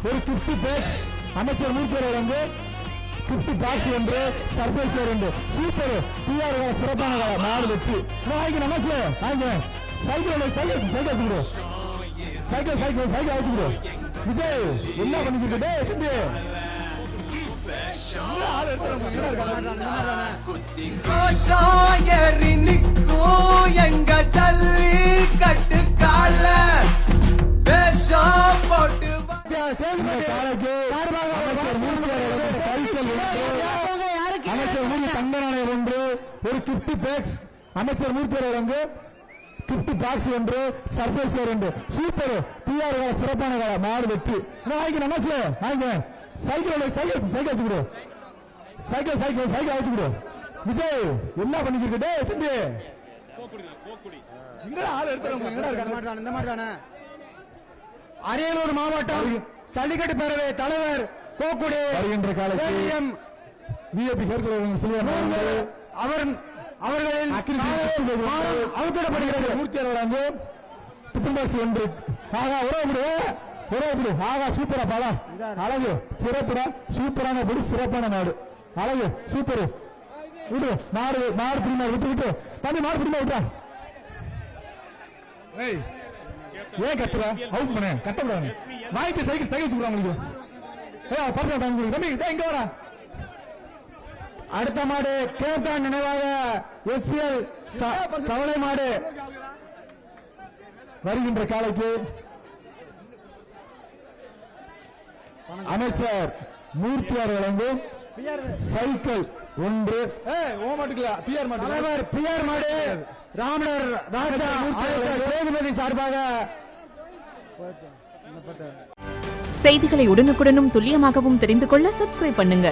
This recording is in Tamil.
ஒரு கிஃப்ட் பாக்ஸ் அமைச்சர் மூர்த்தி வழங்கு கிஃப்ட் பாக்ஸ் ஒன்று சர்ப்ரைஸ் ஒன்று சூப்பர் பிஆர் சிறப்பான கால நாலு வெற்றி வாங்கிக்கிறேன் அமைச்சர் வாங்கிக்கிறேன் சைக்கிள் அழைச்சு விஜய் என்ன பண்ணிக்கிட்டு தம்பி எங்க ஜல்லி கட்டு கால போட்டு ஒரு கிஃப்ட் பாக்ஸ் அமைச்சர் மூர்த்தி வழங்கு கிஃப்ட் பாக்ஸ் ஒன்று சர்ப்ரைஸ் ஒன்று சூப்பர் பிஆர் சிறப்பான கால நாலு வெற்றி வாங்கிக்கிறேன் அமைச்சர் வாங்கிக்கிறேன் சைக்கிள் அழைச்சு விஜய் என்ன பண்ணிக்கிட்டு தம்பி அரியலூர் மாவட்டம் சல்லிக்கட்டு பேரவை தலைவர் கோக்குடி வருகின்ற காலத்தில் அவர்களின் அவுத்திடப்படுகிறது மூர்த்தியார் வழங்கு டிஃபன் பாக்ஸ் ஒன்று ஆகா உறவு ஆகா சூப்பரா பாலா அழகு சிறப்புடா சூப்பரான பொடி சிறப்பான நாடு அழகு சூப்பர் விடு மாடு பிடிமா விட்டு தம்பி மாடு பிடிமா விட்டா ஏன் கத்துற அவுட் பண்ண கட்டக்கூடாது வாய்க்கு சைக்கிள் சொல்றாங்க பரிசா தம்பி இங்க வரா அடுத்த மாடு கேப்டன் நினைவாக எஸ்பிஎல் சவளை மாடு வருகின்ற காலைக்கு அமைச்சர் மூர்த்தியார் வழங்கும் சைக்கிள் ஒன்று பிஆர் மாடு ராமனர் ராஜா சேதுபதி சார்பாக செய்திகளை உடனுக்குடனும் துல்லியமாகவும் தெரிந்து கொள்ள சப்ஸ்கிரைப் பண்ணுங்க.